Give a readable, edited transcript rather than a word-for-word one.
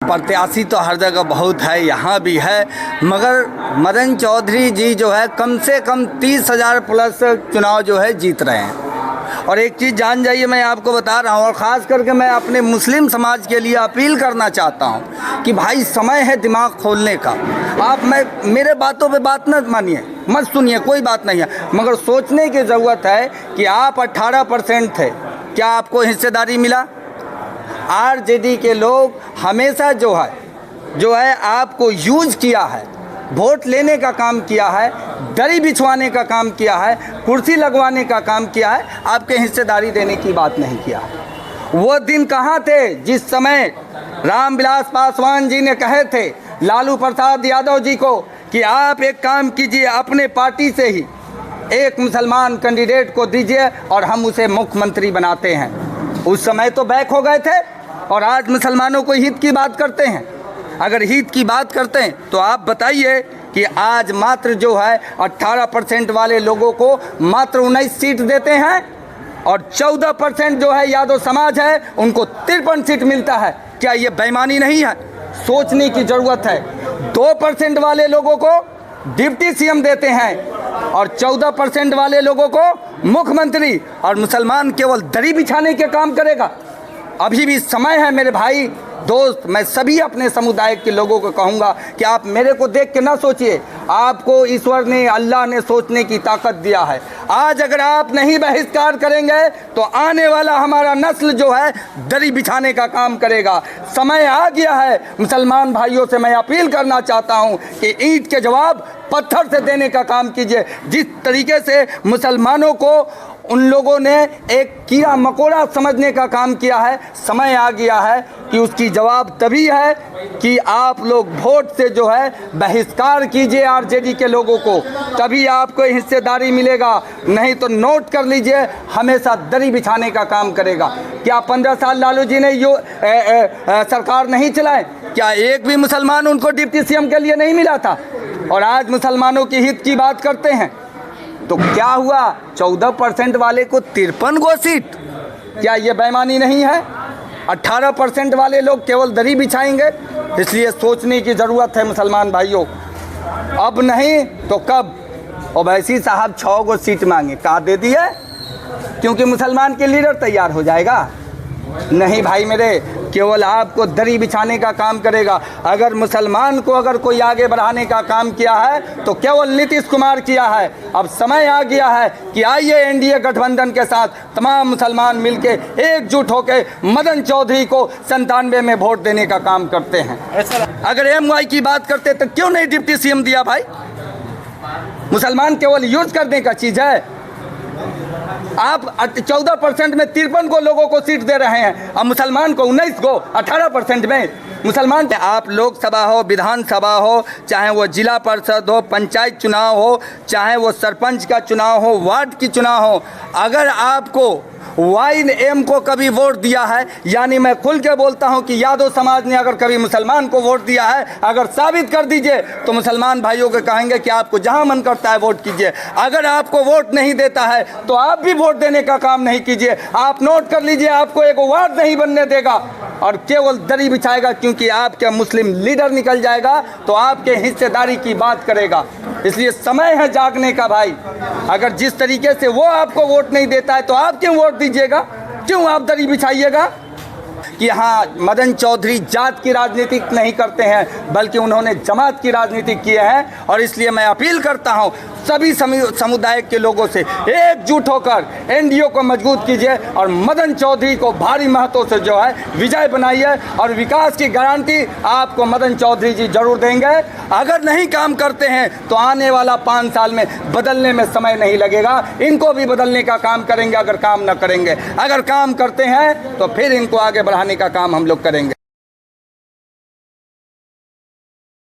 प्रत्याशी तो हर जगह बहुत है, यहाँ भी है, मगर मदन चौधरी जी जो है कम से कम 30,000 प्लस चुनाव जो है जीत रहे हैं। और एक चीज़ जान जाइए, मैं आपको बता रहा हूँ, और ख़ास करके मैं अपने मुस्लिम समाज के लिए अपील करना चाहता हूँ कि भाई समय है दिमाग खोलने का। आप मेरे बातों पे बात न मानिए, मत सुनिए, कोई बात नहीं है, मगर सोचने की ज़रूरत है कि आप 18% थे, क्या आपको हिस्सेदारी मिला? आरजेडी के लोग हमेशा जो है आपको यूज़ किया है, वोट लेने का काम किया है, दरी बिछवाने का काम किया है, कुर्सी लगवाने का काम किया है, आपके हिस्सेदारी देने की बात नहीं किया। वो दिन कहाँ थे जिस समय रामविलास पासवान जी ने कहे थे लालू प्रसाद यादव जी को कि आप एक काम कीजिए, अपने पार्टी से ही एक मुसलमान कैंडिडेट को दीजिए और हम उसे मुख्यमंत्री बनाते हैं। उस समय तो बैक हो गए थे और आज मुसलमानों को हित की बात करते हैं। अगर हित की बात करते हैं तो आप बताइए कि आज मात्र जो है 18% वाले लोगों को मात्र 19 सीट देते हैं और 14% जो है यादव समाज है उनको 53 सीट मिलता है। क्या ये बेईमानी नहीं है? सोचने की ज़रूरत है। 2% वाले लोगों को डिप्टी सीएम देते हैं और 14% वाले लोगों को मुख्यमंत्री, और मुसलमान केवल दरी बिछाने के काम करेगा। अभी भी समय है मेरे भाई दोस्त, मैं सभी अपने समुदाय के लोगों को कहूँगा कि आप मेरे को देख के ना सोचिए, आपको ईश्वर ने, अल्लाह ने सोचने की ताकत दिया है। आज अगर आप नहीं बहिष्कार करेंगे तो आने वाला हमारा नस्ल जो है दरी बिछाने का काम करेगा। समय आ गया है। मुसलमान भाइयों से मैं अपील करना चाहता हूँ कि ईंट के जवाब पत्थर से देने का काम कीजिए। जिस तरीके से मुसलमानों को उन लोगों ने एक कीड़ा मकोड़ा समझने का काम किया है, समय आ गया है कि उसकी जवाब तभी है कि आप लोग वोट से जो है बहिष्कार कीजिए आरजेडी के लोगों को, तभी आपको हिस्सेदारी मिलेगा। नहीं तो नोट कर लीजिए, हमेशा दरी बिछाने का काम करेगा। क्या 15 साल लालू जी ने सरकार नहीं चलाए? क्या एक भी मुसलमान उनको डिप्टी सीएम के लिए नहीं मिला था? और आज मुसलमानों की हित की बात करते हैं तो क्या हुआ? 14% वाले को 53 गो सीट। क्या ये बेईमानी नहीं है? 18% वाले लोग केवल दरी बिछाएंगे। इसलिए सोचने की ज़रूरत है मुसलमान भाइयों, अब नहीं तो कब। ओवैसी साहब 6 गो सीट मांगे, कहा दे दिए क्योंकि मुसलमान के लीडर तैयार हो जाएगा। नहीं भाई मेरे, केवल आपको दरी बिछाने का काम करेगा। अगर मुसलमान को अगर कोई आगे बढ़ाने का काम किया है तो केवल नीतीश कुमार किया है। अब समय आ गया है कि आइए एनडीए गठबंधन के साथ तमाम मुसलमान मिलके एकजुट होकर मदन चौधरी को 97 में वोट देने का काम करते हैं। अगर एमवाई की बात करते तो क्यों नहीं डिप्टी सीएम दिया भाई? मुसलमान केवल यूज करने का चीज़ है। आप 14% में 53 को लोगों को सीट दे रहे हैं, अब मुसलमान को 19 को 18% में मुसलमान। आप लोकसभा हो, विधानसभा हो, चाहे वो जिला परिषद हो, पंचायत चुनाव हो, चाहे वो सरपंच का चुनाव हो, वार्ड की चुनाव हो, अगर आपको YM को कभी वोट दिया है, यानी मैं खुल के बोलता हूं कि यादव समाज ने अगर कभी मुसलमान को वोट दिया है, अगर साबित कर दीजिए तो मुसलमान भाइयों को कहेंगे कि आपको जहां मन करता है वोट कीजिए। अगर आपको वोट नहीं देता है तो आप भी वोट देने का काम नहीं कीजिए। आप नोट कर लीजिए, आपको एक वार्ड नहीं बनने देगा और केवल दरी बिछाएगा, क्योंकि आपके मुस्लिम लीडर निकल जाएगा तो आपके हिस्सेदारी की बात करेगा। इसलिए समय है जागने का भाई। अगर जिस तरीके से वो आपको वोट नहीं देता है तो आप क्यों वोट दीजिएगा? क्यों आप दरी बिछाइएगा? कि हाँ, मदन चौधरी जात की राजनीति नहीं करते हैं, बल्कि उन्होंने जमात की राजनीति किए हैं। और इसलिए मैं अपील करता हूं सभी समुदाय के लोगों से, एकजुट होकर एनडीए को मजबूत कीजिए और मदन चौधरी को भारी महत्व से जो है विजय बनाइए। और विकास की गारंटी आपको मदन चौधरी जी जरूर देंगे। अगर नहीं काम करते हैं तो आने वाला 5 साल में बदलने में समय नहीं लगेगा, इनको भी बदलने का काम करेंगे। अगर काम न करेंगे, अगर काम करते हैं तो फिर इनको आगे बढ़ाने का काम हम लोग करेंगे।